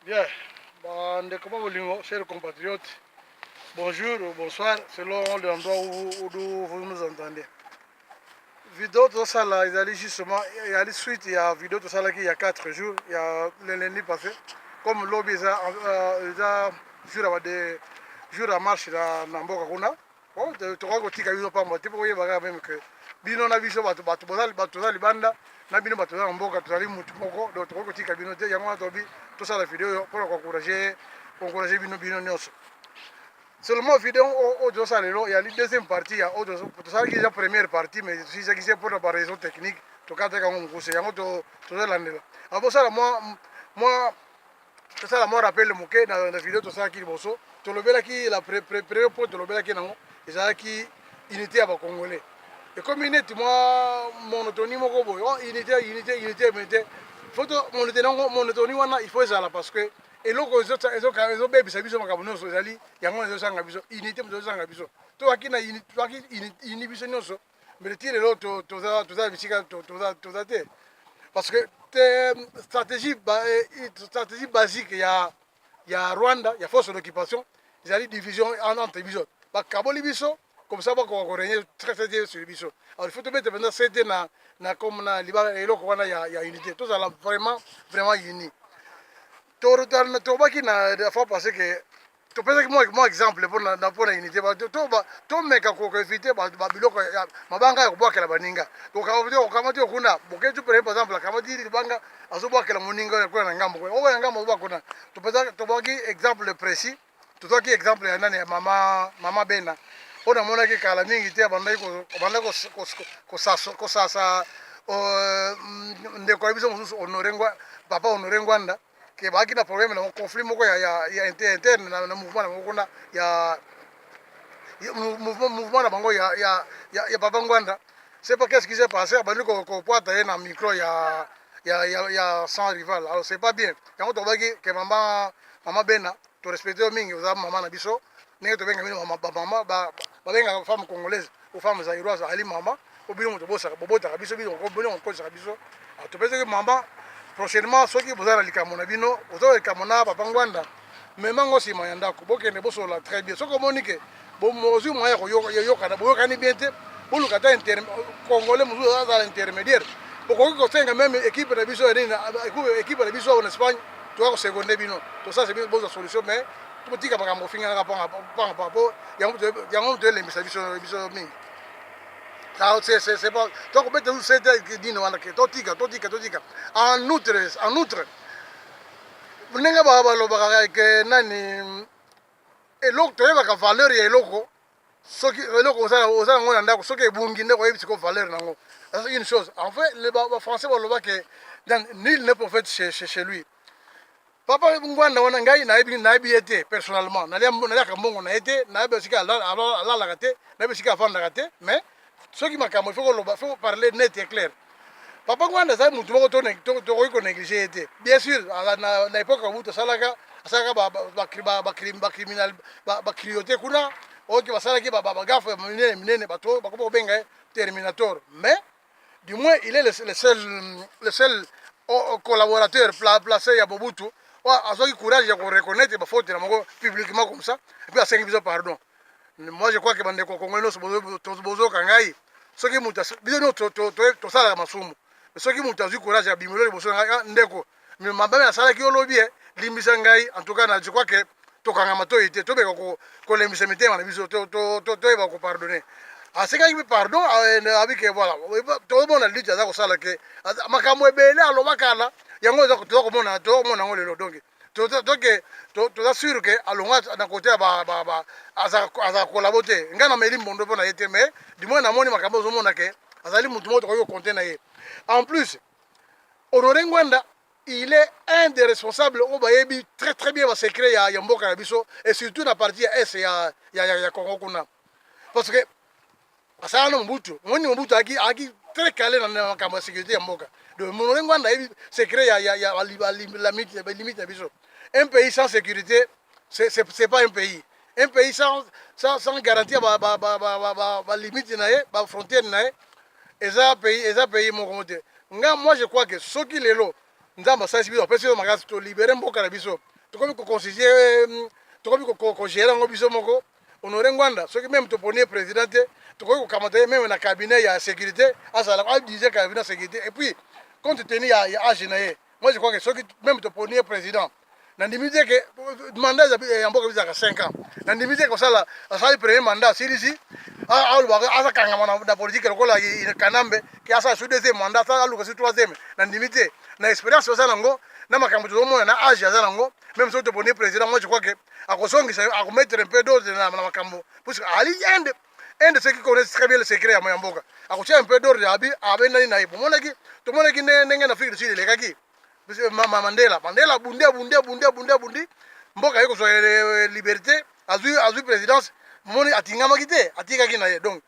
Bien, comment vous chers compatriotes, bonjour ou bonsoir, selon l'endroit où vous nous entendez. Vidéo tout ça là, ils allaient justement, il y a suite, il y a vidéo tout ça là qui il y a 4 jours, il y a le lundi passé, comme lobby ils a jour à des jours à marche dans Namboka kuna, bon, tu crois que tu as eu pas moi, tu peux voir même que bino na biso batu libanda na bino batu na mboka tu ali mutu moko, donc tu crois que tu as bino te yango na tobi tout ça la vidéo pour encourager bino nyonso. Seulement vidéo audio ça il y a la deuxième partie, il y a audio tout ça qui est la première partie mais si c'est qui c'est pour la raison technique to kata ka ngum kuse yango to la ndela. Abo ça moi tout ça moi rappelle le moké dans la vidéo tout ça qui bosso to lobela qui la première point to lobela qui nango ça qui unité à congolais. Et comme unité moi monotonie moko boy unité photo monotonie wana il faut ça là parce que eloko ezobebisa biso makambo nyonso ezali yango ezosanga biso unité moto ezosanga biso toaki ini biso nyonso mais ti lelo toza bisika toza te parce que stratégie basique ya Rwanda ya force d'occupation ezali division entre biso bakaboli biso comme ça bakoka korégner très sur biso. Alors il faut te mettre maintenant cede na comme na libala eloko wana ya unité tozala vraiment unis. Tobaki na la fois passée que tu penses que moi exemple pour la unité to meka ko éviter biloko mabanga ya kubwakela baninga donc kamati okuna boke tu par exemple kamati libanga azobwakela moninga kwa na ngambo ko na ngambo bakona to penses tobaki exemple précis to toki exemple ya nani ya mama Bena ona mona ke kala mingi te bandai ko sasa ndeko biso mususu honorengwa papa honorengwanda que baki na problème na conflit moko ya interne na mouvement na moko na ya mouvement na bango ya papa Ngwanda. C'est pas qu'est-ce qui s'est passé bani ko poata na micro ya sans rival. Alors c'est pas bien. Yango to baki que mama Bena to respecter mingi za mama na biso ne to benga mama ba benga femme congolaise ou femme zaïroise ali mama au bilon to bosa bobota biso ko bilon ko sa biso. To pense que mama prochainement soki bozala likambo na bino ozo likambo na papa Ngwanda memango sima ya ndako bokende bosola très bien soko monike bomozu moya ko yoka na boyoka ni bien te boluka ta congolais muzu azala intermédiaire bokoki ko senga même équipe na biso équipe na biso en Espagne to ko seconde bino to ça c'est bien bonne solution mais to tika makambo finga na panga po yango de lembisa biso mingi. C'est pas donc peut être c'est dino wana ke totika en outre nenga ba loba ke nani eloko toyeba ka valeur ya eloko soki eloko osala ngona ndako soki ebungi ndeko yebisi ko valeur nango. C'est une chose en fait les français ba loba ke nul n'est prophète chez lui. Papa Ngwanda wana ngai na été personnellement na ka mbongo na été na be sika la kate na be sika vendre kate mais ce qui m'a il faut parler net et clair. Papa Ngwanda ça mutu moko to ko négliger été. Bien sûr na époque où to salaka criminel crioté kuna oki basalaki gafa minene bato bako benga terminator mais du moins il est le seul collaborateur placé à Mobutu. Azoki courage ya ko reconnaître ba faute na moko publiquement comme ça et puis asengi biso pardon. Moi je crois que bande ko Congolais bozo kangai soki muta biso no to sala masumu soki muta zu courage ya bimelo liboso ndeko mais mababe asala ki olobi limbisa ngai en tout cas na je crois que to kanga mato ite to beka ko lembisa mitema na biso to eba ko pardonner aseka ki pardon abi ke voilà to bona lutte za ko sala ke makambo ebele alobakala yango za ko mona ngolelo donc to assure que alonga na côté ba aza collaborer ngana meli mbondo pona yete mais du moins na moni makambo zo mona ke azali mutu moto ko compter na ye. En plus Honoré Ngwanda il est un des responsables au bayebi très bien va secret ya mboka na biso et surtout na partie S ya Congo kuna parce que asana Mobutu aki très calé dans la makambo sécurité ya mboka donc Honoré Ngwanda yebi secret ya la limite ya biso. Un pays sans sécurité, c'est pas un pays. Un pays sans garantir la limite, la frontière, et ça pays mon moi je crois que ce qui est là, nzambe asalisi biso apesi biso makasi tolibere mboka na biso tokomi koconsigie tokomi kogere yango biso moko honore ngwanda soki meme toponi président te tokoki kokamata ye meme na cabinet ya sécurité azala adirige cabinet ya sécurité et puis compte tenu ya age na ye moi je crois que soki meme toponi président nandimi te ke mandat ya mboka bizaka 5 ans nandimi te kosala asali premier mandat asilisi alobaka azakangama na politique lokola kanambe ke asala su deuxième mandat asala aluka su troisième nandimi te na expérience oza nango na makambo tozomona na age aza nango même soki toponi président moi je crois que akosongisa akomettre un peu d'ordre na makambo puisque ali inde ceux qui connaissent très bien le secret ya mboka akotia un peu d'ordre abe nani na ye tomonaki ndenge na Afrique du Sud elekaki Mandela bundi mboka yeko so liberté azui présidence moni atingamaki te atikaki na ye donc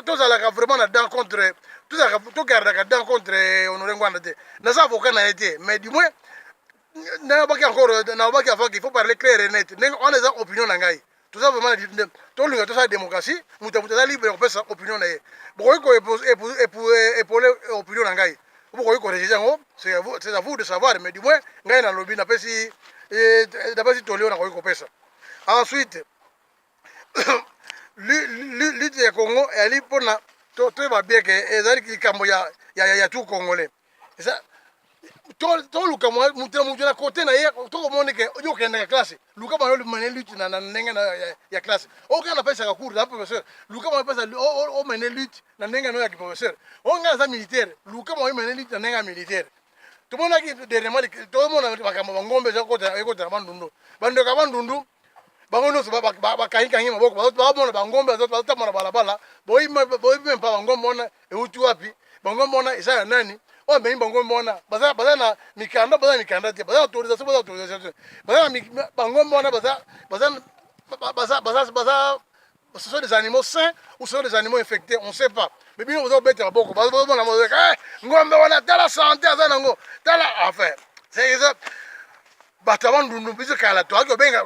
tozalaka vraiment na dans contre togardaka dans contre Honoré Ngwanda te naza avocat na ye te mais du moins nabaki encore nabaki avant qu'il faut parler clair et net ndenge on eza opinion na ngai toza vraiment tolinga tosala démocratie mutu aza libre kopesa opinion na ye bokoki koépauler opinion na ngai bokoki korejeter yango c'est à vous de savoir mais du moins ngai nalobi napesi tolio nakoki kopesa ensuite lutte ya Congo eyali mpona toyeba bien ke ezali likambo ya tout congolais toluka mutu na mutu na kote na ye tokomoni ke yo okendaka classe luka bango omene lutte na ndenge ya classe okoki napesaka cours na professeur luka bango epesa omene lutte na ndenge no ya kiprofesseur onga aza militaire luka bango omene lutte na ndenge ya militaire tomonaki dernièrement tomona makambo bangombe ekota na bandundu bandeko ya bandundu bango nyonso bakangikangi maboko bazomona bangombe bazotamona balabala boyebi mpa bangombe wana euti wapi bangombe wana eza ya nani oyo ameni bangombe wana baza na mikanda te baza na autorisation baza na bangombe wana ce sont des animaux sains ou ce sont des animaux infectés on sait pas mais bino bazobeta maboko bazomona ngombe wana tala santé aza nango tala affaire c'est ça bato ya bandundu biso kala toyaki kobenga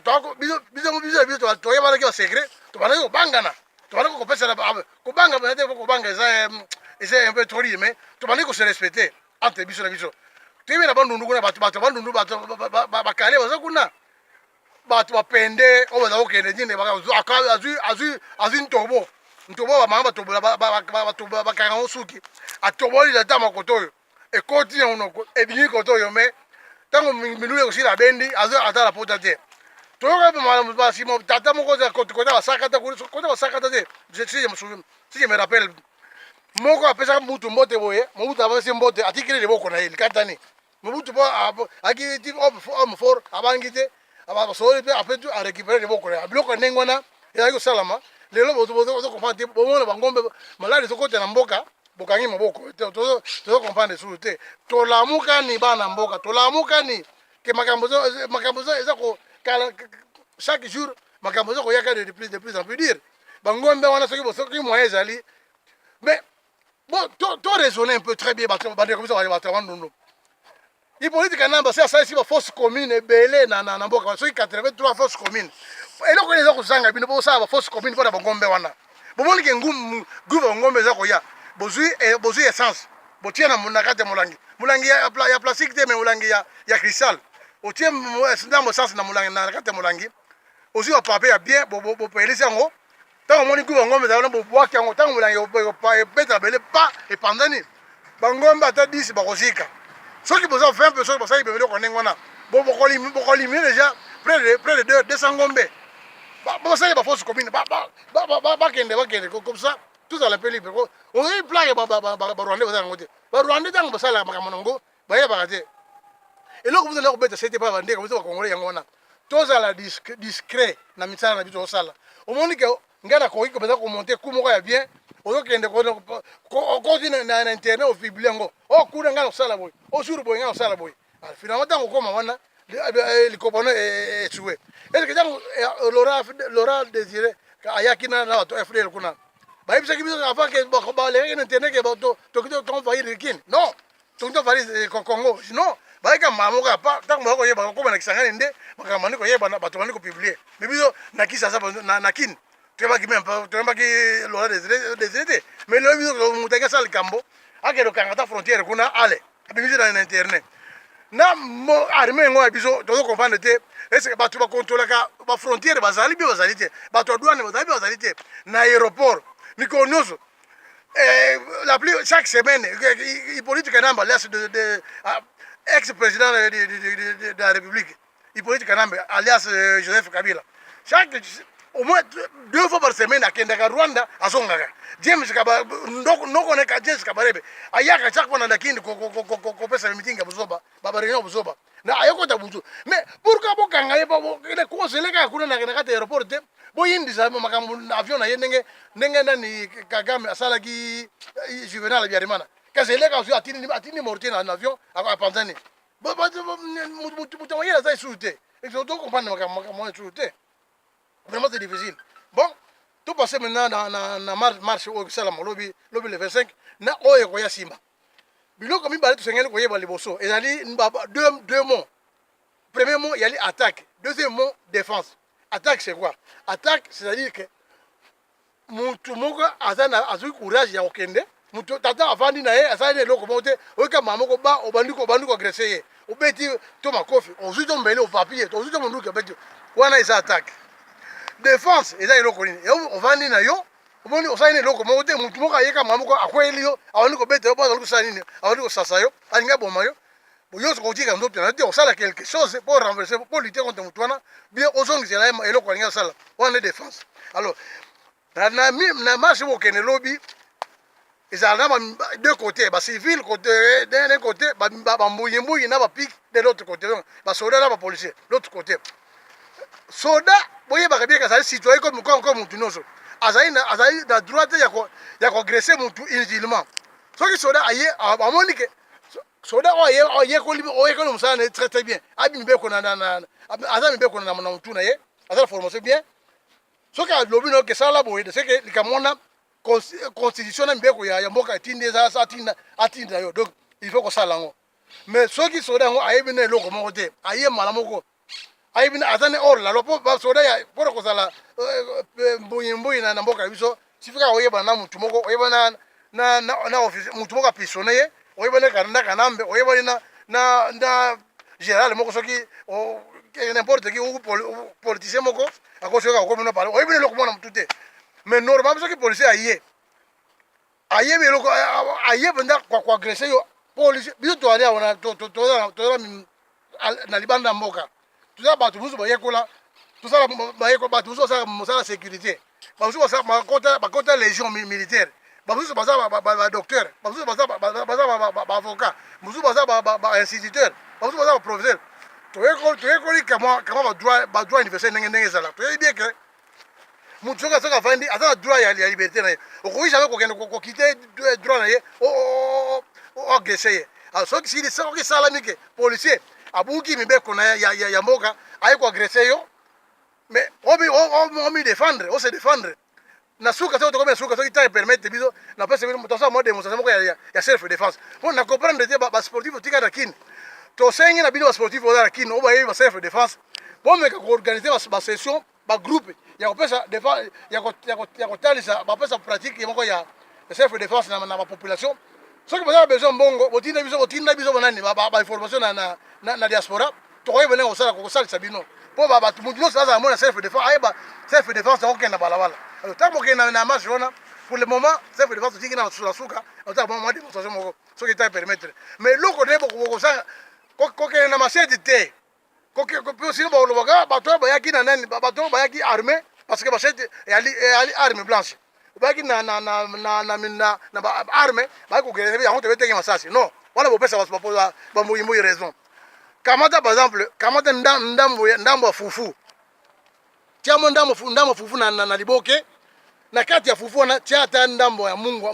biso toyebanaki basecret tobandaki kobangana tobandaki kopesana kobanga te kobanga eza un peu trop lié mais tobandaki kose respecte entre biso na biso toyebi na bandundu kuna bato ya bandundu bakale baza kuna bato bapende oyo baza kokende ndinde azwi ntobo bamama bakanga suki atoboli ata makoto oyo ekoti na monoko ebimi koto oyo mais ntango milulu ekosila abendi atala pota te toyoka basima tata moko kota basakata te si je me rappelle moko apesaka mutu mbote boye mobutu apesi mbote atikili liboko na ye likatani mobutu po akiti homme fort abangi te basoli mpe apetu arécupere liboko na ye biloko ndenge wana ezalaki kosalama lelo bozokomprendre te bomona bangombe maladi ezokota na mboka bokangi maboko tozokomprendre sulu te tolamukani bana mboka tolamukani ke makambo eza kokala chaque jour makambo eza koyaka de plus en plus dire bangombe wana soki moyen ezali mais bon toraisonne un peu très bien bandeko biso bato ya bandundu ipolitika namba se asalisi baforce commune ebele na mboka soki 83 force commune eloko wana eza kozanga bino bosala baforce commune mpona bangombe wana bomonike nguva bangombe eza koya bozwi essence botie na kati ya molangi ya plastique te me molangi ya cristal otie ndambo essence na kati ya molangi ozwi bapape ya bien bopelisi yango ntango omoni nguva bangombe ezala bobwaki yango ntango molangi ebetela bele pa epandani bangombe ata 10 bakozika soki boza 20 pe soki bosali biloko ndenge wana bokolimine déjà près de 200 ngombe bosali baforce commune bakende comme ça tous à la peu libre oyebi plake barwandais baza yango te barwandais ntango basalaka makambo nango bayebaka te eloko bozala kobeta sete mpa bandeko biso bakongole yango wana tozala discret na misala na biso osala omoni ke ngai nakoki kopesa komonte ku moko ya bien ozokende okoti na internet ofibli yango okuna ngai nakosala boye osuru boye ngai nakosala boye finalement ntango okoma wana likopano esue estce ntango Laurent Désiré ayaki na bato fdl kuna bayebisaki biso avant ke balekaki na internet ke toki tonfahir kini non toki tonfahir Congo non bayeka mamoko apa ntango bakoyeba kokoma na kisangani nde makambo bandi koyeba bato bandi kopiblie me biso na kisi asa na kini toyebaki Laurent Désiré te mais lelo biso moto aki asala likambo akende okanga ta frontière kuna ale abimisi na internet na mo armée ngo biso to comprendre te est-ce que bato ba contrôler ka ba frontière bazali bi bazali te bato douane bazali te na aéroport mikonoso chaque semaine Hippolyte Kanamba alias de ex-président de la République Hippolyte Kanamba alias Joseph Kabila au moins 2 fois par semaine akendaka Rwanda azongaka James Kaba ndoko ne ka James Kabarebe ayaka chaque fois na kindi ko pesa meeting ya buzoba baba réunion buzoba na ayoko ta buzo mais pourquoi bokanga ye babo ile ko seleka kuna na kata aéroport te boyindi za makambo avion na yendenge ndani Kagame asala ki Juvenal Biarimana kaseleka usi atini mortier na avion a Tanzanie mutu moyela za sute et je dois comprendre makambo sute. Vraiment c'est difficile. Bon, tout passé maintenant dans marche au Salam lobby le 25 na oye ko yasimba. Biloko mi bale to sengeli ko yeba liboso. Et ali deux mots. Premier mot, il y a attaque. Deuxième mot, défense. Attaque c'est quoi? Attaque c'est-à-dire que mutu moko azana azui courage ya okende. Mutu tata avandi na ye azali eloko mote oka mamoko ba obandi ko agresser ye. Obeti to makofi, ozu to mbele au papier, ozu to munduka beti. Wana isa attaque. Défense eza eloko nini on vandi na yo omoni osali eloko moko te mutu moko ayeka mamoko akweli yo awandi kobeta yo bazali kosala nini awandi kosasa yo alinga boma yo boyoso kotika ndoto na te osala quelque chose pour renverser pour lutter contre mutu wana bien ozongisela eloko alinga osala wana défense. Alors na marche bokende lobi ezala na deux côtés ba civil côté d'un côté ba mbuyimbuyi na ba pic de l'autre côté ba soldat na ba policier l'autre côté soda boye bakabie kazali citoyen comme mutu noso azali na droit ya ko agresser mutu inutilement soki soda aye amoni ke soda oye ko libi oye ko musana très très bien abi mbeko na azali mbeko na mutu na ye azali formation bien soki alobi no ke sala boye de c'est que likamona constitution na mbeko ya mboka tinde za atinda yo donc il faut ko sala ngo mais soki soda ngo aye bine loko moko te aye mala moko ayibina azane or la lopo ba soda ya pora ko sala mbuyi na mboka biso sifika oyeba na mutu moko oyeba na office mutu moko pisone ye oyeba na kanambe oyeba na général moko soki o n'importe qui ou politicien moko akosoka ko mona parler oyeba le ko mona mutu te mais normal soki policier aye be loko aye benda kwa agresser yo police biso to ali ona to na libanda mboka tout ça bato musu bayekola tout ça bayeko bato musu ça mosala sécurité bamusu ça bakota légion militaire bamusu baza ba docteur bamusu baza ba avocat musu baza ba instituteur bamusu baza ba professeur toyekoli kama ba droit universel ndenge ezala toyebi bien que mutu soka fandi aza droit ya liberté na ye okoki jamais kokende kokite droit na ye o agresser ye alors soki salami ke policier abuki mibeko na ya mboka aye ko agresser yo mais omi défendre o se défendre na suka so to comme suka so ita permettre biso na pesa biso to sa mode démonstration moko ya self défense pour na comprendre te ba sportif tika na kin to sengi na biso ba sportif oza na kin o ba ye ba self défense bon mais ko organiser ba session ba groupe ya ko pesa défense ya ko talisa ba pesa pratique moko ya self défense na ba population ce que vous avez besoin bongo botinda biso banani ba information na diaspora to ko yebena ko sala sabino po ba batu mutu ça za mona self défense ayeba self défense ko kenda balabala alors tant que na marche ona pour le moment self défense tiki na sur la suka on ta bon moi démonstration moko ce qui t'a permettre mais loko nebo ko ça ko ke na machete te ko sinon ba lo ba to ba yaki na nani ba to ba yaki armée parce que machete ali arme blanche baki na arme ba ko gere yango te beteke masasi non wala bo pesa ba muyi raison kamata par exemple kamata ndambo fufu tiamo ndambo fufu na liboke na kati ya fufu na tiata ndambo ya mungu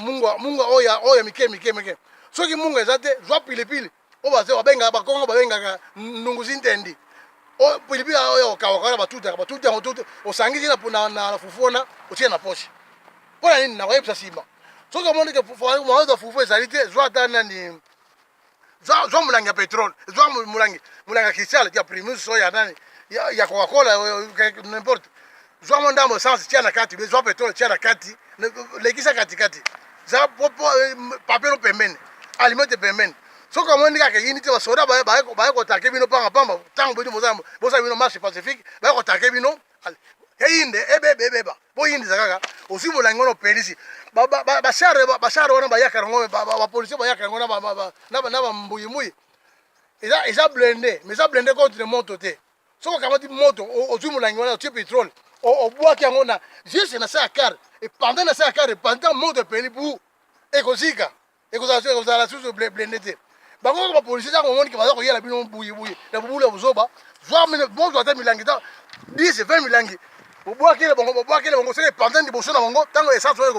oya mike soki mungu ezate zwa pilipili o baze babenga ba kongo babenga ndunguzi ntendi o pilipili oyo kawakara batuta osangizi na fufu na otie na poche pour nini na koyebisa sima soki omoni ke mwaoza fufu ezali te zwa ta nani zwa mulangi ya pétrole zwa mulangi ya cristal ya primus so ya nani ya coca-cola n'importe zwa mo ndambo essence tia na kati zwa pétrole tia na kati lekisa katikati za papelo pembeni alimente pembeni soki omoni kaka yini te basoda baye kotake bino panga pamba ntango bino boza bino marche pacifique baye kotake bino eyinde ebebebeba boyindiza kaka osi molangi wana opelisi bashare wana bayaka yango bapolisier bayaka yango na bambuyimbuyi eza blende mais eza blende contre moto te soki okamati moto ozwi molangi wana otie pétrole obwaki yango na juste na se ya kare epanda na se ya kare epanda moto epeli bu ekozika ekozala susu blende te bango bapolisier ntango omoniki baza koyela bino buyibuyi na bubulu ya buzoba moto ata milangi ta 10 20 milangi bobwakele bango soki epanda liboso na bango ntango essence oyo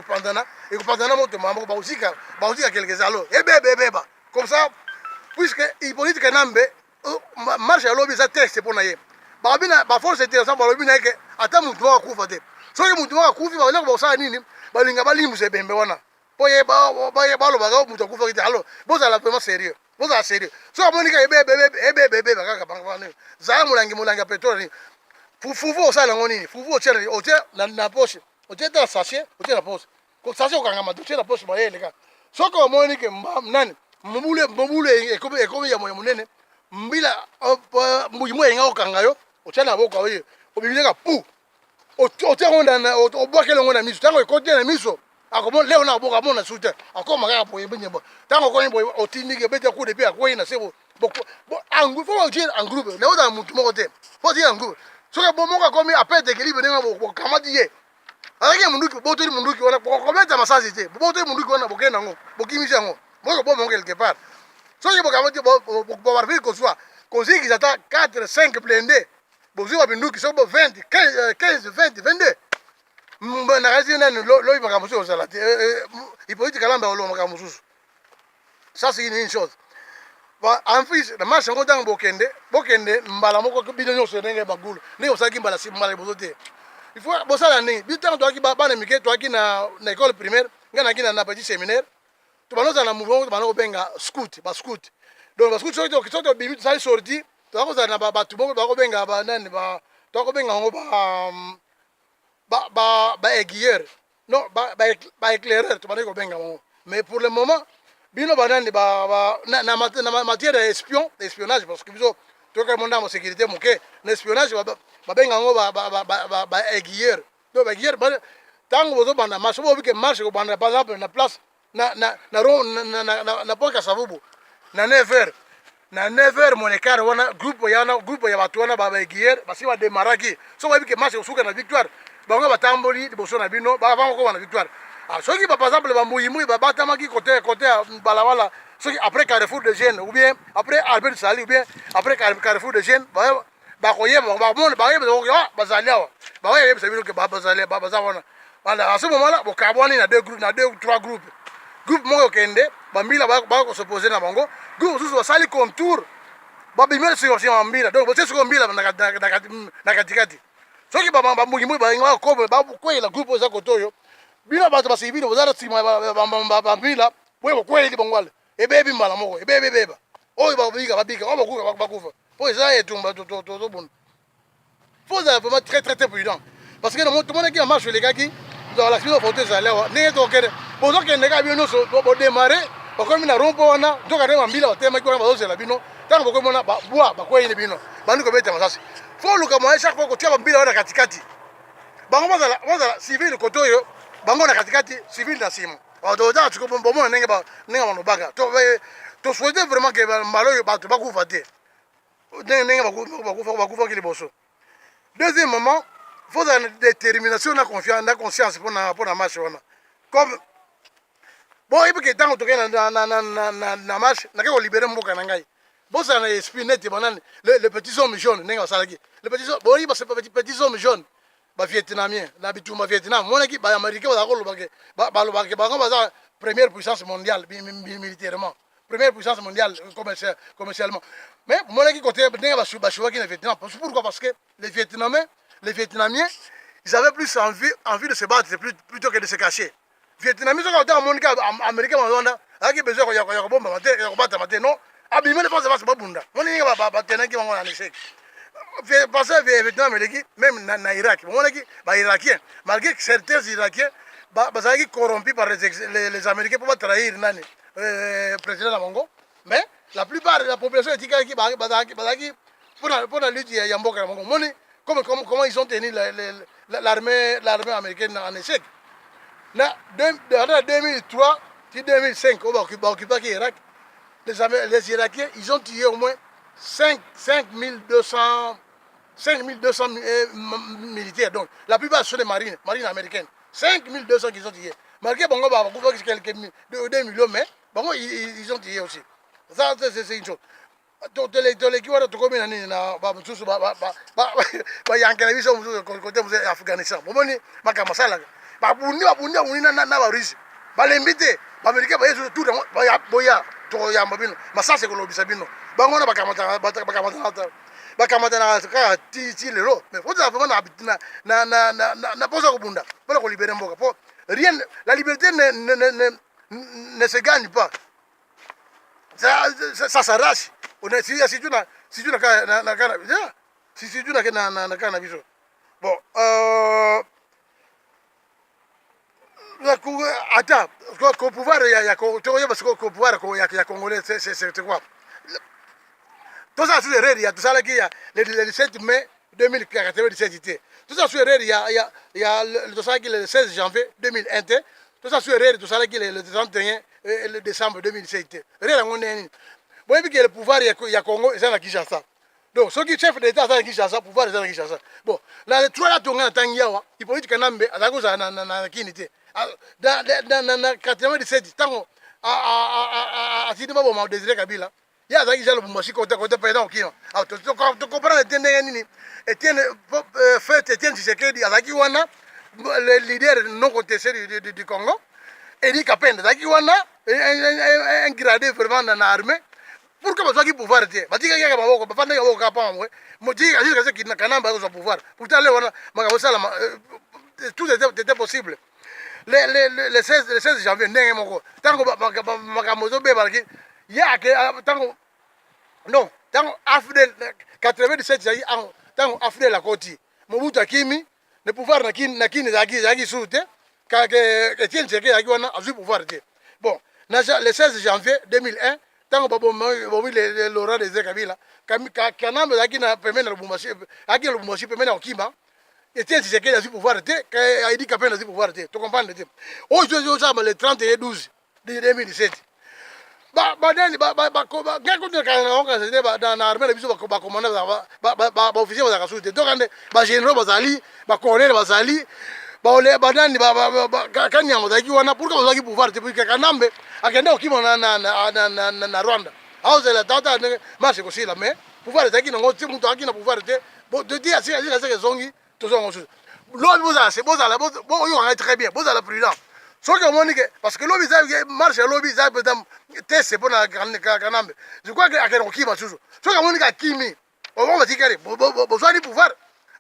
ekopandana moto mamoko bakozika kelkeza alo ebebebeba comme ça puisque ipolitike nambe marche ya lobi eza texte mpo na ye baforce intéressant balobi na yeke ata mutu moko akufa te soki mutu moko akufi baleko bakosala nini balinga balimbusa ebembe wana po ye balobaka mutu akufaki te alo bozala vraiment sérieux bozala sérieux soki amonika ebebebeba kaka bango zala molangi ya pétrole nini fufu osala yango nini fufu otie na poche otie te na sachet otie na poche sachet okangama otie na poche bayeleka soki omonike nani mobulu ekomi ya monene mbila mbuyimo eyenga kokanga yo otia na boka oye obibileka pu otia yango obwakele yango na miso ntango ekoti na miso akomona leo na boka amona su te akoma kaka boye benyebo ntango okoni boye otindiki ebeti kude mpe akwei na se fo otie en groupe leo na mutu moko te fo otie en groupe soki bomoko akomi apete ekilibre ndenge bokamati ye azaki munduki botoli munduki wana bokobeta masasi te botoli munduki wana bokende yango bokimisi yango boyo bomongo quelque part soki bokamati bobarfili kozwa kozikisa ata 4 5 blende bozwi babinduki soki bo 20 15 20 22 nakasi nani loyi makambo mosusu ozala te ipolitike alamba oloba makambo mosusu ça c'est une chose en plus na marche yango ntango bokende mbala moko bino nyonso ndenge bagulu ndenge osalaki mbala liboso te il faut bosala ndenge bino ntango toyaki bana mike toyaki na école primaire ngai naki na petit séminaire tobanozala na mouvement tobana kobenga scout bascout donc bascout soki tobimi tosali sorti toza kozala na bato moko toza kobenga banani toza kobenga yango baéguilleur non baéclaireur tobandaki kobenga bango mais pour le moment bino banani na matière ya espionnage parce que biso toyoka mondamo sécurité moke na espionnage babenga yango baéguilleur donc baéguilleur ntango bozobanda marche bobike marche kobanda par exemple na place na poke ya savubu na 9h na 9h monekare wana groupe ya bato wana baéguilleur basi bademaraki so babike marche kosuka na victoire bango batamboli liboso na bino bango koba na victoire soki par exemple bambuyimbuyi babatamaki côté ya balabala soki après Carrefour de Jeunes ou bien après Albert Sali ou bien après Carrefour de Jeunes bakoyeba bayebisa bazali awa bakoyebisa bino ke baza wana voilà à ce moment là bokabwani na 2 3 groupes groupe moko okende bambila bakosopose na bango groupe mosusu basali contour babimeli sur bambila donc botie sikoyo mbila na katikati soki bambuyimbuyi balingi bakweyela groupe eza kote oyo bino bato basiki bino bozala nsima bambila boye bokweyeli bango wale ebebi mbala moko ebebebeba oyo babika oyo bakufa po eza etumba tozobunda fo ozala vraiment très prudent parce que tomonaki na marche elekaki nzalaki bino foto ezali awa ndenge tokende bozokende kaka bino nyonso bodemare bakomi na rompo wana tokande bambila batemaki wana bazozela bino ntango bokomi wana bwa bakweyeli bino bandi kobeta masasi fo luka moye chaque fois kotia bambila wana katikati bango bazala civile kote oyo bango na katikati civile na nsima tozaka siko bomona ndenge balobaka tosouhaite vraiment ke mbala oyo bato bakufa te ndenge bakufaki liboso deuxièmement faut la détermination na conscience pour na marche wana comme bon et puis tant que na marche na ko libérer mboka na ngai bon ça na esprit net banane le petit homme jaune nenga salaki le petit bon il c'est petit homme jaune ba vietnamien na bituma vietnam mona ki ba américain ba ko lobake ba baza première puissance mondiale militairement première puissance mondiale commercialement mais mona ki côté nenga ba chouaki na Vietnam pourquoi parce que les Vietnamiens, ils avaient plus envie de se battre plutôt que de se cacher. Les Vietnamiens, quand ils ont dit Américains, ils ont besoin de bombe, non. Abîmer les forces de base, c'est pas bunda. On est en échec. Parce que les Vietnamiens, même en Irak, les Irakiens, malgré que certains Irakiens, ils sont corrompus par les Américains pour trahir le président Lamongo. Mais La plupart de la population est pour la lutte Yamboka. Comment ils ont tenu l'armée américaine en échec. En 2003, 2005, on va occuper l'Irak. Les Irakiens, ils ont tué au moins 5200 militaires. Donc, la plupart sont des marines américaines. 5200 qui sont tués. Malgré bon, quelques 2 millions, mais bon, ils ont tué aussi. Ça, c'est une chose. Afghanistan. Mais ça c'est que l'objet bino bango na bakamata kaka ti lelo mais faut vraiment na posa kubunda pour libérer mboka pour rien la liberté ne se gagne pas ça s'arrache on est si tu na kana biso bon attends, qu'au pouvoir, il y a pouvoir congolais, c'est quoi? Tout ça, c'est erreur, il y a tout ça qui le 17 mai 2017. Tout ça, c'est erreur, il y a tout ça qui le 16 janvier 2001. Tout ça, c'est erreur, tout ça qui le 31 décembre 2017. Rien, on est. Bon, et puis que le pouvoir, il y a Congo, c'est la Kinshasa. Donc, ceux qui chef d'État, c'est la Kinshasa, pouvoir, c'est la Kinshasa. Bon, là, les trois là, Tonga, Tangiawa, il faut dire que Nambe, à la cause de la Kinité. Dans 97 tango asidi mabo ma Désiré Kabila ya zaki jalo bumashi côté président okino to comprendre tendenge nini Etienne fait Etienne Tshisekedi azaki wana le leader non contesté du Congo Edi Kapende zaki wana un gradé vraiment dans l'armée pour que bazaki pouvoir te batika yaka maboko bafanda yaka maboko kapa mwe moti azika se kidna kanamba zo pouvoir pourtant le wana makabosala tout était possible. Le 16 janvier, ndenge moko tango makamozo be balaki ya ke tango non tango afdel 97 jayi tango afdel la koti Mobutu akimi le pouvoir na kini zaki soute ka ke Etienne Tshisekedi yaki wana azu pouvoir te bon le 16 janvier 2001 tango bomi le Laurent Désiré Kabila kanambe zaki na pemene Lubumbashi pemene okima Etienne Tshisekedi a su pouvoir te, Edi Kapende a su pouvoir te. Tu comprends le aujourd'hui, le 31 12 2017. Dans l'armée, les bisous, officiers, généraux, colonels, pourquoi pouvoir te, Kanambe, à na Rwanda. La tata, marche aussi là, mais pouvoir te, pouvoir te, de dire, c'est zongi. L'homme vous a très bien, vous avez prudent. Parce que l'homme marche à l'homme, test pour la Kanambe. Je crois qu'il y a un qui m'a toujours. Ce que a Kimi, on va dire, besoin du pouvoir.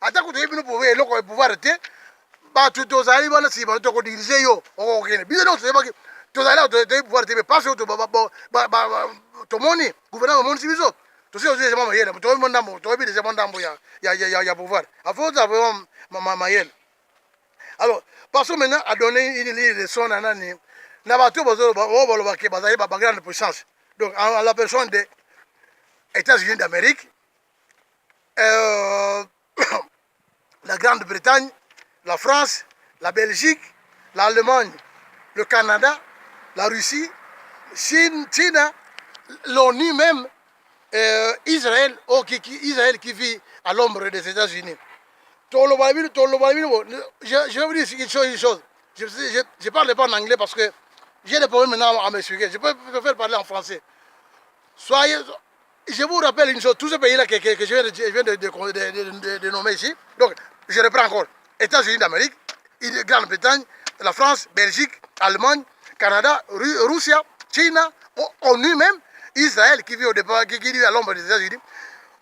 Attends que tu aies le pouvoir, tu as arrivé à si tu as dirigé, ok. Bien, tu as allé pouvoir te passer au monde, gouvernement, mon civilisé. Tu sais aussi, c'est Mayel. Tu as vu mon dame, tu as vu des gens il y a pouvoir. À force d'avoir Mayel. Alors, passons maintenant à donner une leçon à Nani. N'a pas tout besoin de grande puissance. Donc, à la personne des États-Unis d'Amérique, la Grande-Bretagne, la France, la Belgique, l'Allemagne, le Canada, la Russie, Chine, l'ONU même, Israël qui vit à l'ombre des États-Unis. Je vais vous dire une chose. Je ne parle pas en anglais parce que j'ai des problèmes maintenant à m'expliquer. Je peux faire parler en français. Je vous rappelle une chose, tous ces pays-là que je viens de nommer ici, donc je reprends encore. États-Unis d'Amérique, Grande-Bretagne, la France, Belgique, Allemagne, Canada, Russie, Chine, ONU même, Israël qui vit au départ, qui vit à l'ombre des États-Unis.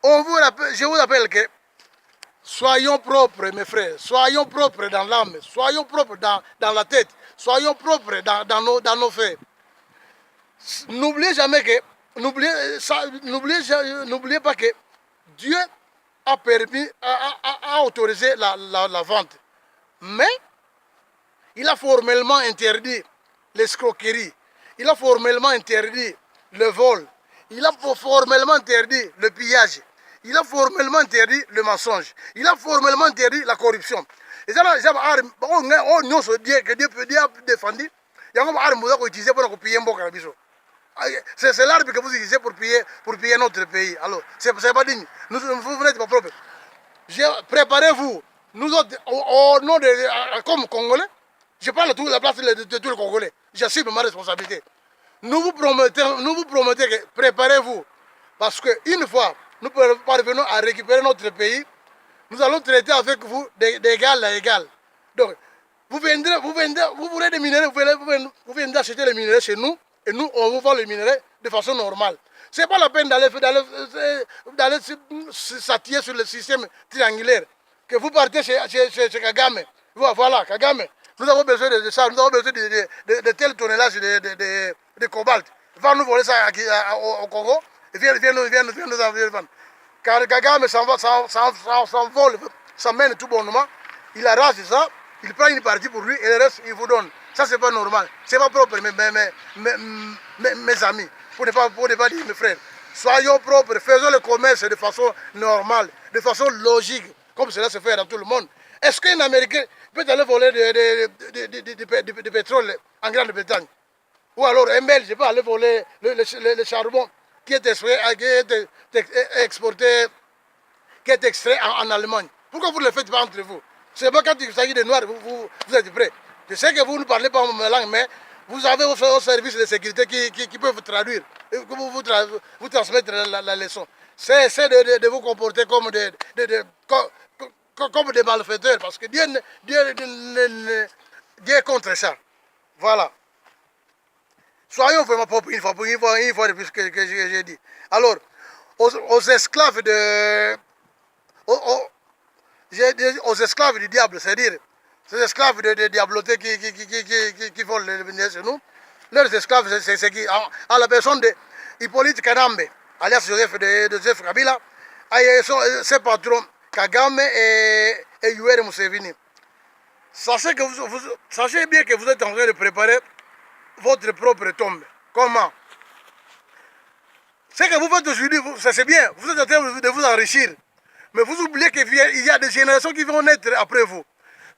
Je vous rappelle que soyons propres, mes frères, soyons propres dans l'âme, soyons propres dans la tête, soyons propres dans nos faits. N'oubliez jamais que, n'oubliez pas que Dieu a permis, a autorisé la vente. Mais il a formellement interdit l'escroquerie, il a formellement interdit le vol, il a formellement interdit le pillage. Il a formellement interdit le mensonge. Il a formellement interdit la corruption. Et ça, nous sommes Dieu que Dieu peut défendre. Il y a un arme qui est utilisé pour piller un bon carabiso. C'est l'arme que vous utilisez pour piller notre pays. Alors, c'est pas digne. Vous n'êtes pas propre. Préparez-vous. Nous autres, au nom de. Comme Congolais, je parle à toute la place de tous les Congolais. J'assume ma responsabilité. Nous vous promettez que préparez-vous. Parce qu'une fois, nous parvenons à récupérer notre pays, nous allons traiter avec vous d'égal à égal. Donc, vous voulez des minerais, vous viendrez acheter les minerais chez nous, et nous, on vous vend les minerais de façon normale. Ce n'est pas la peine d'aller s'attirer sur le système triangulaire. Que vous partez chez Kagame. Voilà, Kagame. Nous avons besoin de ça, nous avons besoin de tel tonnage de cobalt. Va nous voler ça au Congo, et viens nous envoyer. Car Kagame s'envole, s'emmène tout bonnement, il arrache ça, il prend une partie pour lui et le reste il vous donne. Ça c'est pas normal, c'est pas propre mes amis, pour ne pas dire mes frères. Soyons propres, faisons le commerce de façon normale, de façon logique, comme cela se fait dans tout le monde. Est-ce qu'un Américain peut aller voler du pétrole en Grande-Bretagne? Ou alors un Belge peut aller voler le charbon qui est exporté, qui est extrait en Allemagne? Pourquoi vous ne le faites pas entre vous? C'est pas quand il s'agit de noirs, vous êtes prêts. Je sais que vous ne parlez pas ma langue, mais vous avez vos services de sécurité qui peuvent vous traduire, vous transmettre la leçon. Cessez de vous comporter comme comme des malfaiteurs, parce que Dieu est contre ça. Voilà. Soyons vraiment propres une fois de plus que j'ai dit. Alors, aux esclaves aux esclaves du diable, c'est-à-dire ces esclaves de diablotés qui volent les minerais chez nous, leurs esclaves, c'est qui, à la personne de Hippolyte Kadambe, alias Joseph Kabila, ses patrons Kagame et Yoweri Museveni. Sachez bien que vous êtes en train de préparer votre propre tombe. Comment? Ce que vous faites aujourd'hui, c'est bien, vous êtes en train de vous enrichir. Mais vous oubliez qu'il y a des générations qui vont naître après vous.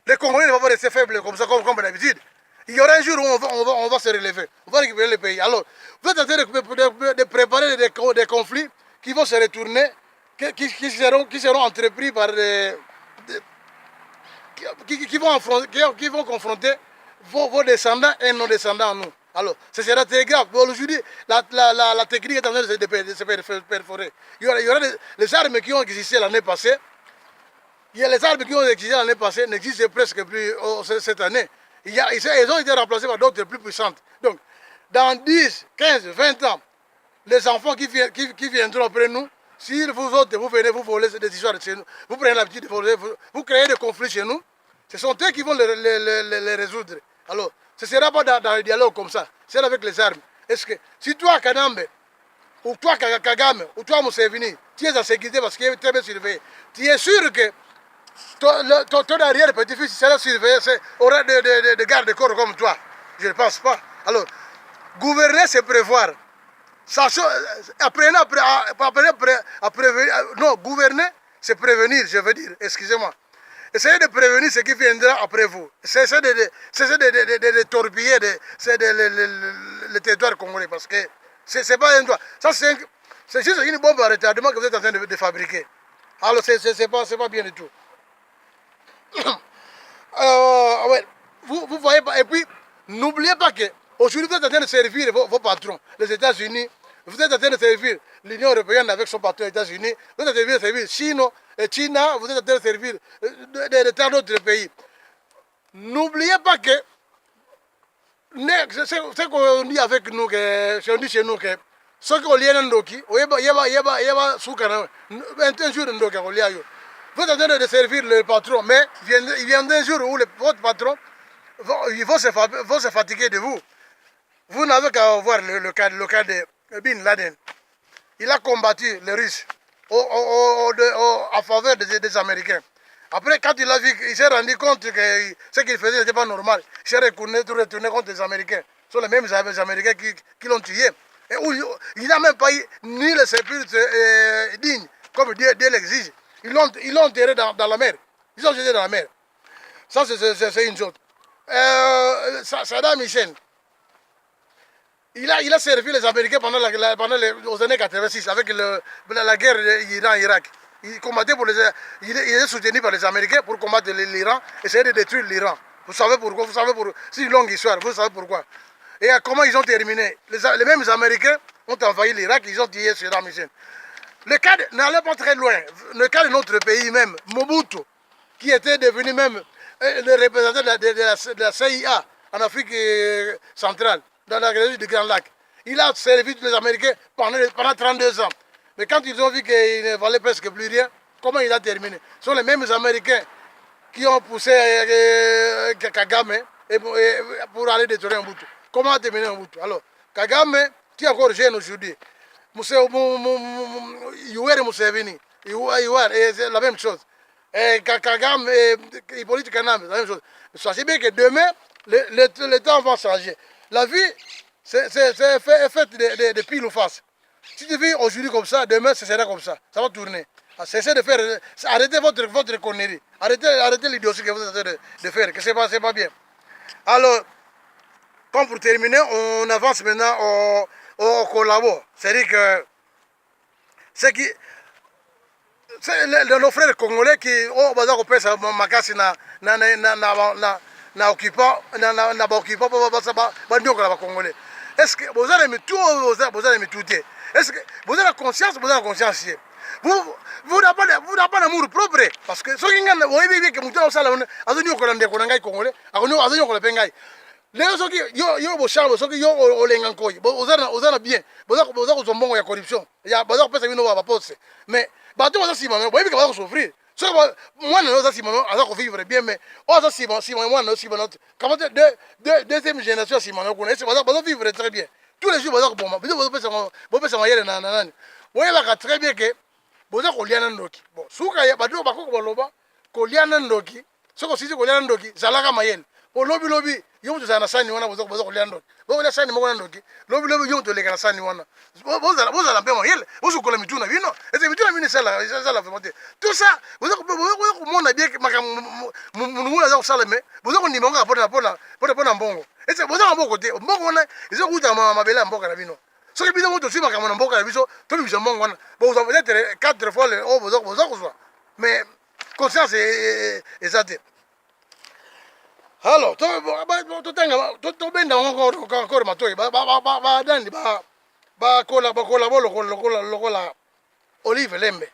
Les Congolais ne vont pas rester faibles comme ça, comme d'habitude. Il y aura un jour où on va se relever, on va récupérer le pays. Alors, vous êtes en train de préparer des conflits qui vont se retourner, qui seront entrepris par qui vont confronter vos descendants et nos descendants à nous. Alors, ce sera très grave. Aujourd'hui, la technique est en train de se perforer. Il y aura les armes qui ont existé l'année passée. Les armes qui ont existé l'année passée n'existent presque plus cette année. Elles ont été remplacées par d'autres plus puissantes. Donc, dans 10, 15, 20 ans, les enfants qui viendront après nous, si vous autres, vous venez vous voler des histoires de chez nous, vous prenez l'habitude de voler, vous créez des conflits chez nous, ce sont eux qui vont les résoudre. Alors, ce ne sera pas dans le dialogue comme ça, c'est avec les armes. Est-ce que si toi, Kanambe, ou toi, Kagame, ou toi, Museveni, tu es en sécurité parce qu'il est très bien surveillé, tu es sûr que ton arrière-petit-fils sera surveillé, aura des gardes-corps comme toi? Je ne pense pas. Alors, gouverner, c'est prévoir. Apprenez à prévenir. Non, gouverner, c'est prévenir, je veux dire, excusez-moi. Essayez de prévenir ce qui viendra après vous. Cessez de torpiller le territoire congolais, parce que c'est pas un droit. Ça, c'est juste une bombe à retardement que vous êtes en train de fabriquer. Alors, c'est pas bien du tout. Ouais, vous voyez pas. Et puis, n'oubliez pas que aujourd'hui, vous êtes en train de servir vos patrons, les États-Unis. Vous êtes en train de servir l'Union européenne avec son patron les États-Unis. Vous êtes en train de servir Chine, vous êtes en train de servir tant d'autres pays. N'oubliez pas que ce qu'on dit avec nous, on dit chez nous que ce qu'on lit en Ndoki, un jour Ndoki, vous êtes en train de servir le patron, mais il viendra un jour où votre patron va se fatiguer de vous. Vous n'avez qu'à voir le cas de Bin Laden. Il a combattu les Russes en faveur des Américains. Après, quand il a vu, il s'est rendu compte que ce qu'il faisait n'était pas normal. Il s'est retourné contre les Américains. Ce sont les mêmes Américains qui l'ont tué. Et où il n'a même pas eu ni le sépulcre digne, comme Dieu l'exige. Ils l'ont enterré dans la mer. Ils ont jeté dans la mer. Ça, c'est une chose. Saddam Hussein, il a servi les Américains pendant aux années 86 avec la guerre Iran-Irak. Il combattait il est soutenu par les Américains pour combattre l'Iran, essayer de détruire l'Iran. Vous savez pourquoi? C'est une longue histoire, vous savez pourquoi. Et comment ils ont terminé? Les mêmes Américains ont envahi l'Irak, ils ont tué Saddam Hussein. Le cas n'allait pas très loin. Le cas de notre pays même, Mobutu, qui était devenu même le représentant de la CIA en Afrique centrale, dans la région du Grand Lac. Il a servi les Américains pendant 32 ans. Mais quand ils ont vu qu'il ne valait presque plus rien, comment il a terminé? Ce sont les mêmes Américains qui ont poussé Kagame pour aller détruire Mobutu. Comment a terminé Mobutu? Alors, Kagame, qui est encore jeune aujourd'hui, Yoweri Museveni, c'est la même chose. Kagame et Hippolyte Kanambe, c'est la même chose. Sachez bien que demain, le temps va changer. La vie, c'est faite de pile ou face. Si tu vis aujourd'hui comme ça, demain, ce sera comme ça. Ça va tourner. Cessez de faire. Arrêtez votre connerie. Arrêtez l'idiotie que vous êtes en train de faire, que c'est pas bien. Alors, comme pour terminer, on avance maintenant au collabo. C'est-à-dire que nos frères congolais qui ont besoin de makasi na occupant congolais. Est-ce que vous avez tout est-ce que vous avez la conscience, vous n'avez pas d'amour propre parce que ceux qui ont que mutu au sala azoni okola ndeko na ngai congolais azoni okola pengai lelo soki yo boshamba soki yo olenga nkoi ozana bien boza kozombongo ya corruption ya boza kopesa bino ba poste mais bato baza sima me boyebi ka baza kosouffrir soki mwana oza sima aza kovivre bien mais oza sima mwana sima note comment deuxième génération sima no kuna ese baza vivre très bien tous les jours baza koboma biso bopesa mayele na nani boyebaka très bien que boza kolia na ndoki bon suka ya bato bakoko baloba kolia na ndoki soko sisi kolia na ndoki zalaka mayele po lobi yo mutu zana sani wana boza kolia ndoki boza sani moko na ndoki lobi yo mutu leka na sani wana boza mpe mayele boza kola mituna bino ese mituna bino sala vraiment tout ça boza komona bien mungu za kosala me boza kondima ngaka pona mbongo ese boza mbongo te mbongo wana izo kuta mabele ya mboka na bino soki bino moto si makambo na mboka na biso tobimisa mbongo wana boza peut-être 4 fois le boza kozwa mais conscience eza te. Alors, tobenda encore matoyi badani bakolabo lokola Olive Lembe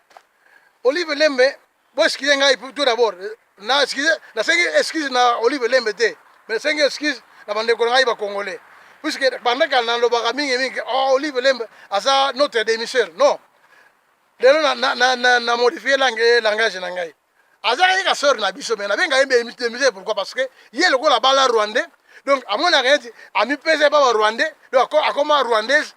boeskize ngai tout d'abord nasengi excuse na Olive Lembe te mais nasengi excuse na bandeko na ngai bacongolais puisque bandaka nalobaka mingi Olive Lembe aza notre démisseur non lelo na modifie langage na ngai azaka ka sœur na biso mais na benga yembe pourquoi parce que yé le la bala rwandais donc à mon arrêt ami pese pas rwandais donc akoma rwandaise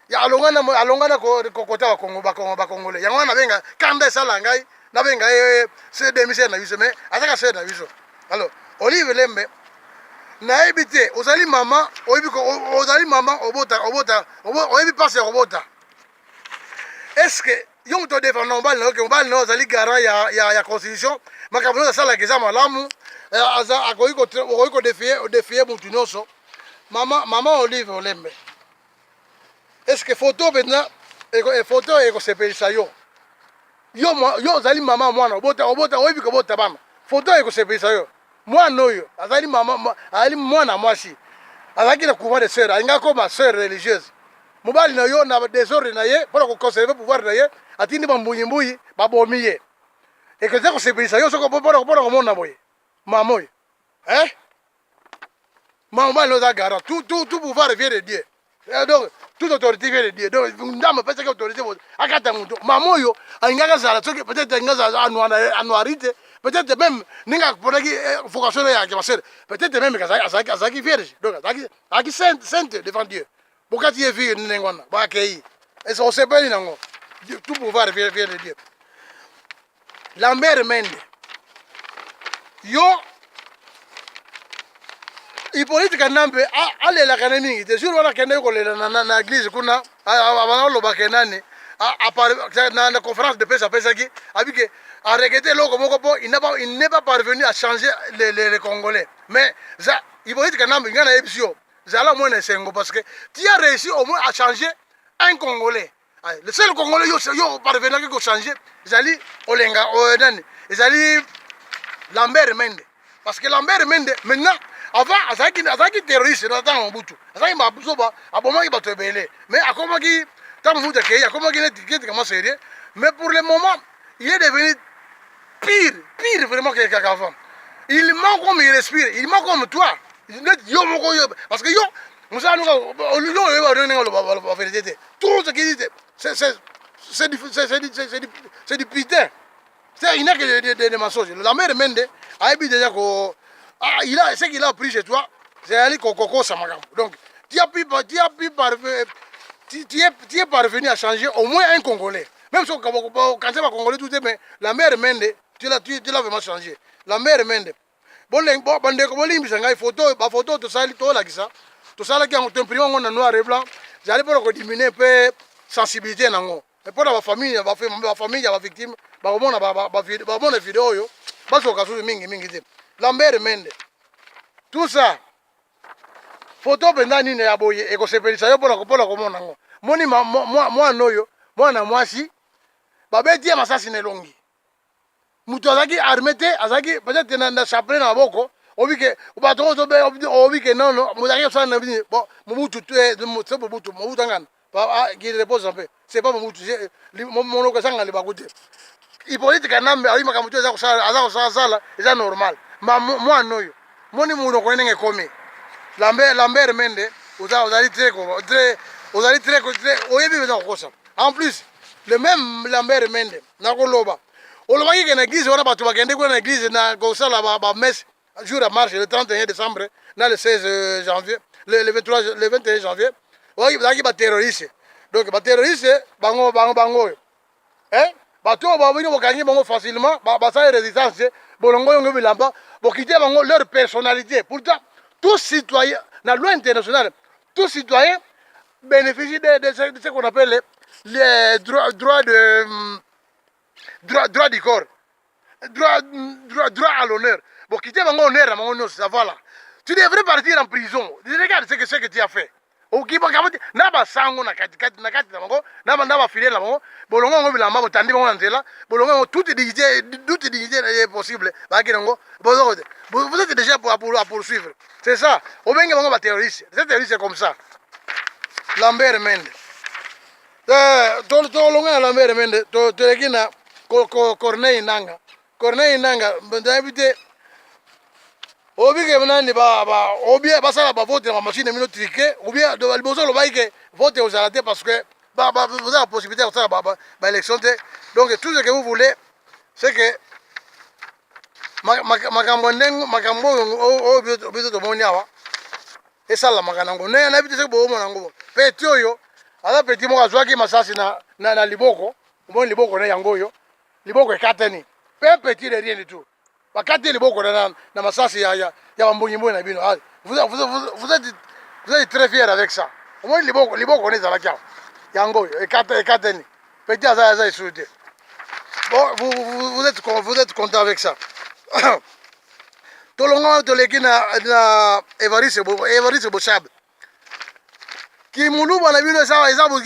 ya alongana ko kota ba congolais yango na benga kanda sala ngai na benga c'est démissionnaire na biso mais azaka sœur na biso. Alors Olive Lembe na ebité ozali mama obota oyebi passe obota est-ce que yo to défendre mbali no zali garant ya constitution makambo za sala keza malamu aza akoiko défier mutu nyonso mama Olive Lembe est-ce que photo maintenant photo eko sepelisa yo zali mama mwana obota oyebi ko bota bana photo eko sepelisa yo mwana oyo azali mama ali mwana mwasi azaki na couvent de sœur ainga comme sœur religieuse mobali na yo na désordre na ye pour conserver pouvoir na ye atindi bambuyimbuyi babomi ye ekeza kosepelisa yo soko mpona komona boye mama oyo mobali oza garant tout pouvoir vient de Dieu donc toute autorité vient de Dieu donc ndambo pesaka autorité akata mutu mama oyo alingaka zala soki peut-être alingaka zala anwari te peut-être même ninga ponaki vocation yake basere peut-être même azalaki vierge donc azalaki sainte devant Dieu bokati ye vie ndenge wana bakei ese osepeli nango tout pouvoir vient de Dieu. La mère Mende yo Hippolyte Kanambe alelaka na mingi te jour wana akende kolela na église kuna alobaka nani na conférence de presse apesaki abike aregete eloko moko mpo il n'est pas parvenu à changer les Congolais. Mais Hippolyte Kanambe nga nayebisi yo zala moins esengo parce que tu as réussi au moins à changer un Congolais. Le seul Congolais yo parvenaki kochanger ezali olenga nani ezali Lambert Mende. Parce que Lambert Mende maintenant avant azaki terroriste na temps Mobutu azaki mabuzoba abomaki bato ebele mais akomaki tant Mobutu akei akomaki neti kama sérieux mais pour le moment il est devenu pire vraiment qu'avant. Il manque comme il respire, il manque comme toi. Yo moko yo parce que yo musa nuka yo ba renenga la vérité. Tout ce qu'il dit c'est du putain. Il n'a que des mensonges. La mère Mende a déjà ko ce qu'il a appris chez toi, c'est aller Coco Samagambo. Donc, tu es parvenu à changer au moins un Congolais. Même si quand c'est pas Congolais, tout est, mais la mère Mende, tu l'as vraiment changé. La mère Mende. Bon, photo, tout ça, tout ça, qui ont imprimé en noir et blanc, j'allais pour diminuer un peu sensibilité. Et pour la famille, la victime, la vidéo, Lambert Mende. Tout ça. Photo benda nini ya boye ekosepelisa yo pona komona ngo. Moni moi noyo, mwana mwasi babeti masasi nelongi. Mutu azaki armete, azaki peut-être na chapelet na boko, obike bato to be obike non muzaki sana na bini. Bon, Mobutu Mobutu ngana. Qui repose un peu. C'est pas Mobutu, mon okasanga le bakute. Hippolyte Kanambe ali makamutu za kusala eza normal. Moi noyo. Moni muno ko nenge komi. Lambert Mende, vous allez très en plus, le même Lambert Mende, Nakoloba. Oloba qui est une église, on a battu une église, na Gosala ba messe, jour à marche, le 31 décembre, le 16 janvier, le 21 janvier. Oui, il y a des terroristes. Donc, les terroristes, bango. Hein? Bato ba bino bokangi bango facilement, ba sa résistance, bolongo yongo bilamba, bokité bango leur personnalité. Pourtant, tout citoyen, dans la loi internationale, tout citoyen bénéficie de ce qu'on appelle les droits du corps, droit à l'honneur. Bon, quitter mon honneur, ça va là. Tu devrais partir en prison. Regarde ce que tu as fait. Naba sango na kati na bango naba filer la bango bolongo ngo bilamba botandi bango nzela bolongo toute dignité est possible ba kinango vous êtes déjà pour poursuivre, c'est ça obenge bango ba terroriste, ces terroristes comme ça. Lambert Mende to longa Lambert Mende to lekina Corneille Nanga ndabite obike mnani obie basala ba vote na machine mino triquer ou bien de liboso lo baike vote aux alatés parce que vous avez la possibilité de faire ba élection. Donc tout ce que vous voulez c'est que makambo to moni awa et ça la makanango ne na bite se bo mona ngo petit oyo ala petit mo azwaki masasi na liboko mo liboko na yango yo liboko ekatani petit de rien du tout. Bakati liboko na masasi ya bambonyi na bino. Vous êtes très fiers avec ça. Au moins liboko ne zala kia yango ekatani petit aza isute. Bon, vous êtes content avec ça. Tolonga tolekina Evariste Boshab ki muluba na bino sawa ezabu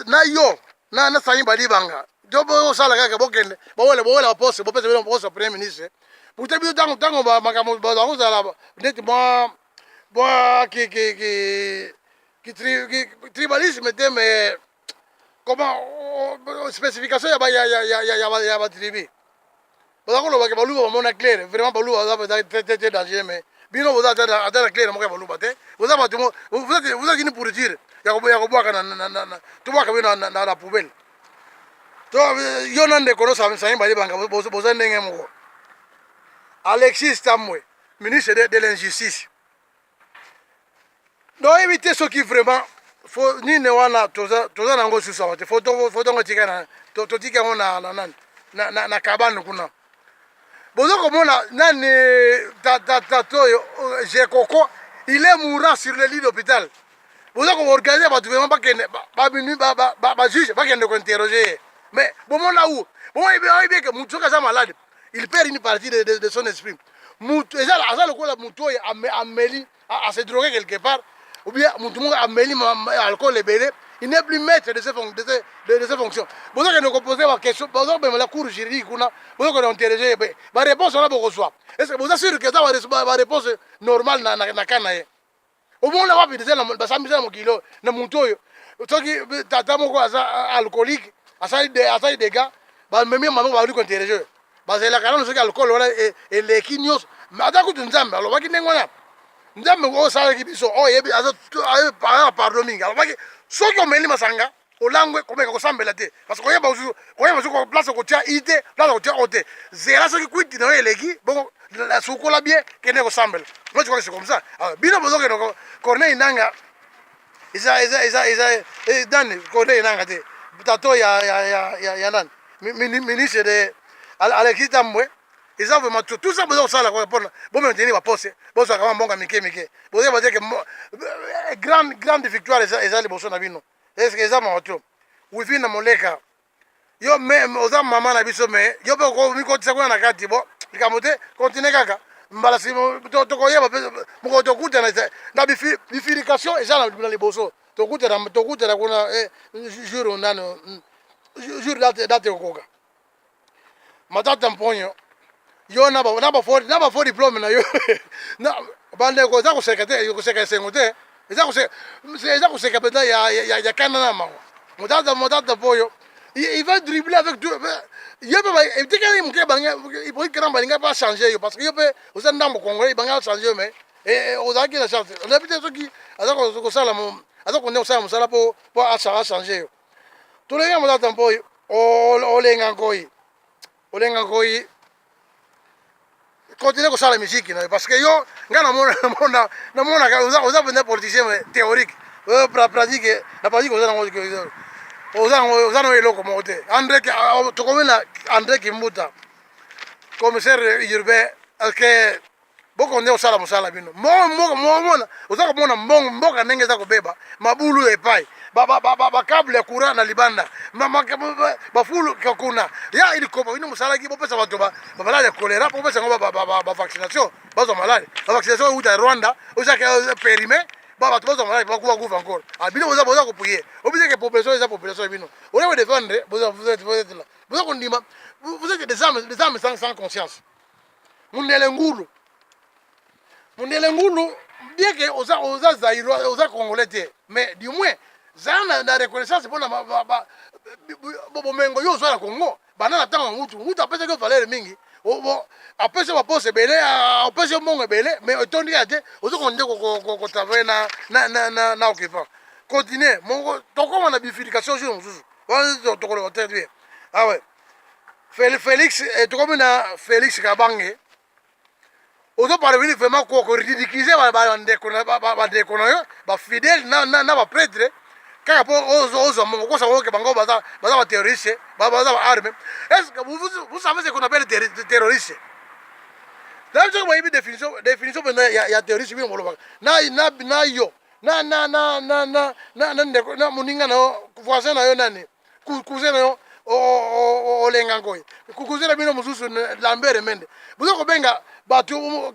na yo na sanyi badi banga jobo sala kaka bokende bawole poste bopese bino poste premier ministre pour te bien tango ba makamo ba za net moi qui tribalisme mais comment spécification ya ba tribu bazakolo ba ke baluba mona clair vraiment baluba za très dangereux mais bino vous êtes à clair mo ke baluba te vous êtes venu pour dire ya ko boaka na tu boaka bino na la poubelle to yo nande kono sa bali banga boza ndenge mo Alexis Tamwe, ministre de l'injustice. Donc éviter ce qui vraiment faut ni ne wana toza nango susa wate faut ngo tika na to tika na kabano kuna. Bozo komona nani toyo je koko il est mourant sur le lit d'hôpital. Vous avez organisé, vous ne pas juge, pas interroger. Mais bon, là où, il que Moutou est malade, il perd une partie de son esprit. Moutou, et ça, le Moutou a se droguer quelque part, ou bien Moutou a mêlé alcool et bélé, il n'est plus maître de ses fonctions. Vous avez posé la question, vous avez la cour juridique, vous avez interrogé, la réponse on a beaucoup reçoit. Est-ce que vous assurez que ça va la réponse normale dans la canne? Au moins là wapi desela basambisa mokilo na muntu oyo soki tata moko aza alcoolique asali des gars ba memi mama ba liko interroger bazela kana soki alcool wala et les kinyos mata kutu nzambe alobaki ndengona nzambe o sala ki biso o yebi aza pardon mingi alobaki soki omeli masanga olangwe komeka kosambela te parce que oyeba ko place ko tia ite place ko tia ote zera soki kwiti na eleki bon la sukola bien kene kosambela. Moi je crois que c'est comme ça. Alors bino bozo que Corneille Nanga dan Corneille Nanga te tato ya nan ministre de Alexis Tambwe ils ont vraiment tout ça besoin ça là pour bon maintenir va poste bon ça quand bonga mike vous dire que grande victoire les les bosso na bino est-ce que ça m'a trop wifi na moleka yo même oza mama na biso me yo ko mi ko tsakwa na kati bo ikamote continue kaka mbala si to ko yeba mo to kuta na bifurication et ça na les bosso to kuta kuna jour nano jour date okoka matata mponyo yo na ba for diplôme na yo na bande ko za ko secrétaire yo ko secrétaire ngote za ko secrétaire ya kanana ma motata poyo il va dribbler avec tout yo ba e tikali mke banga il peut que banga pas changer yo parce que yo peut aux ndambo congolais banga changer mais et aux aki la chance on a peut-être qui aza ko sala mo aza ko ne osala mo sala po changer yo to le motata poyo o lenga koi continuer à faire la musique parce que yo ngana mona uza vendre politicien théorique pratique la pratique uza no eloko mote André to komena André Kimbuta commissaire urbain que boko ndio sala musala bino mona uza komona mboka ndenge za kubeba mabulu epai ba câble courant na libanda ba fulu kuna ya ili kopa ino musala ki bopesa bato ba malade choléra bopesa ngo ba vaccination bazo malade la vaccination uta Rwanda uza ke périmé bato bazo malade ba kufa encore abino uza ko puyer obise que population bino on va défendre vous êtes là vous kondima vous êtes des âmes sans conscience mundele ngulu bien que oza zairo oza congolais mais du moins zana na reconnaissance pour na bomengo yo zo la Congo banana tanga mutu apesa que valeur mingi o apesa ba pose belé apesa mongo belé mais otondi ate ozo konde ko travailler na occupant continuer mongo tokoma na bifurcation jour mususu on to ko tete ah ouais Félix et tokoma na Félix Kabange ozo parvenir vraiment ko ridiculiser ba ndeko na yo ba fidèle na ba prêtre kaka po ozo mongo ko savoir que bango baza ba terroriste baza ba arme est-ce que vous savez ce qu'on appelle terroriste là je vois une définition ya terroriste bien moloba na yo na ndeko na muninga na voisin na yo nani cousin na yo o lenga ngoy cousin na bino mususu Lambert Mende vous ko benga bato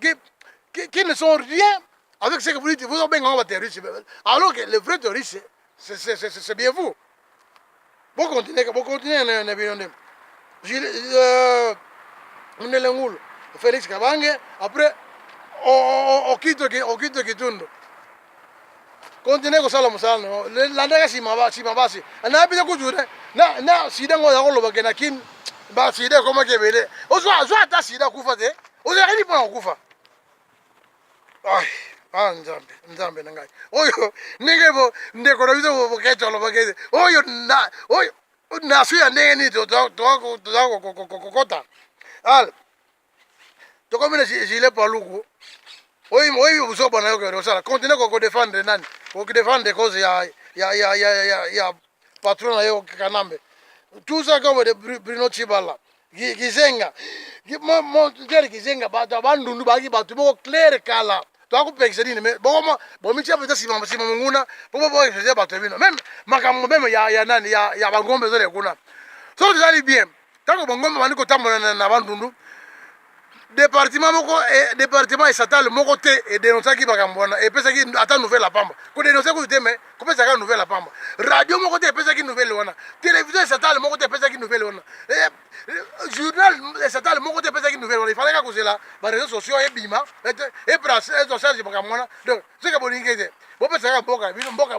qui ne sont rien avec ce que vous dites vous benga ba terroriste alors que le vrai terroriste c'est bien vous. Vous continuez na bino Munelengulu Félix Kabange après okito Kitundu continuez ko sala musala la ndaga sima basi na bide kujure na sida ngo ya koloba kena kin ba sida koma kebele ozo ata sida kufa te ozo ali pona kufa ai nzambe nangai oyo ningebo ndeko na bizo bokecho lo bakeze oyo na suya ndeni to kokota al to komena jile paluku oyo buso bana yo ke sala continue ko défendre nani ko défendre cause ya patron yo Kanambe tout ça comme de Bruno Chibala Gizenga Gizenga bato bandundu baki bato bo clair kala tokupekisa nini me boma bomitia pesa sima munguna bobo efeze bato bino même makambo même ya nani ya bangombe zole kuna so tozali bien tango bangombe bandi kotambola na bandundu département estatale moko te edenosaki makambo wana epesaki ata nouvelle ya pamba kodenonse kutu te me kopesaka nouvelle ya pamba radio moko te epesaki nouvelle wana télévision estatale moko te epesaki nouvelle wana journal estatale moko te epesaki nouvelle wana ifalaka kozela bareseau sociaux ebima ezocharge makambo wana donc soki bolingi te bopesaka mboka bino mboka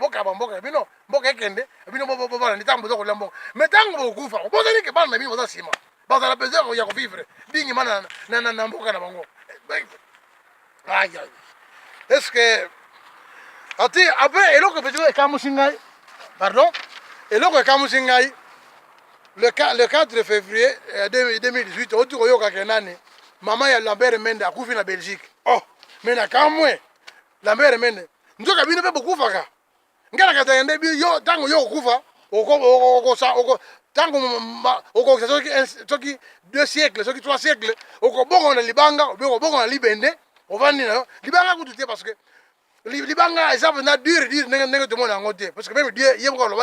bino mboka ekende bino bobana ntango boza kolia mboka mais ntango bokufa obozali ke bana na bino baza nsima bazala besoin ya kovivre bingi mana na mboka na bango est ce que ati après eloko petit ekamusi ngai pardon eloko ekamusi ngai le 4 février 2018 oti koyokaka nani mama ya Lambert Mende akufi na Belgique oh mais na kamwe Lambert Mende nzoka bino mpe bokufaka ngana katende yo tango yo kokufa tango okokisa soki 2 siècles soki 3 siècles okobongo na libanga obongo na libende ovandi na yo libanga kutu te parce que libanga eza mpena dure ndenge tomona yango te parce que même dieu ye moko